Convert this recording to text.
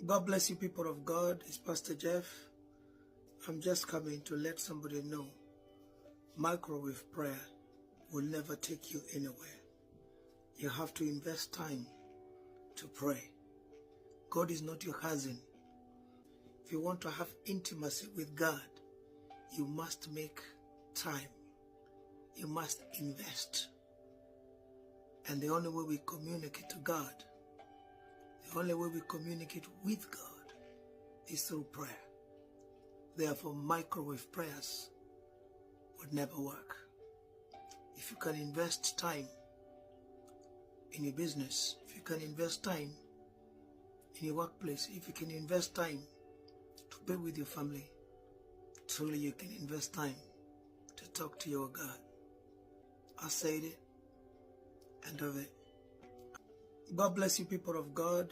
God bless you, people of God. It's Pastor Jeff. I'm just coming to let somebody know microwave prayer will never take you anywhere. You have to invest time to pray. God is not your cousin. If you want to have intimacy with God, you must make time. You must invest. And the only way we communicate to God, the only way we communicate with God is through prayer. Therefore, microwave prayers would never work. If you can invest time in your business, if you can invest time in your workplace, if you can invest time to be with your family, truly you can invest time to talk to your God. I said it and of it. God bless you, people of God.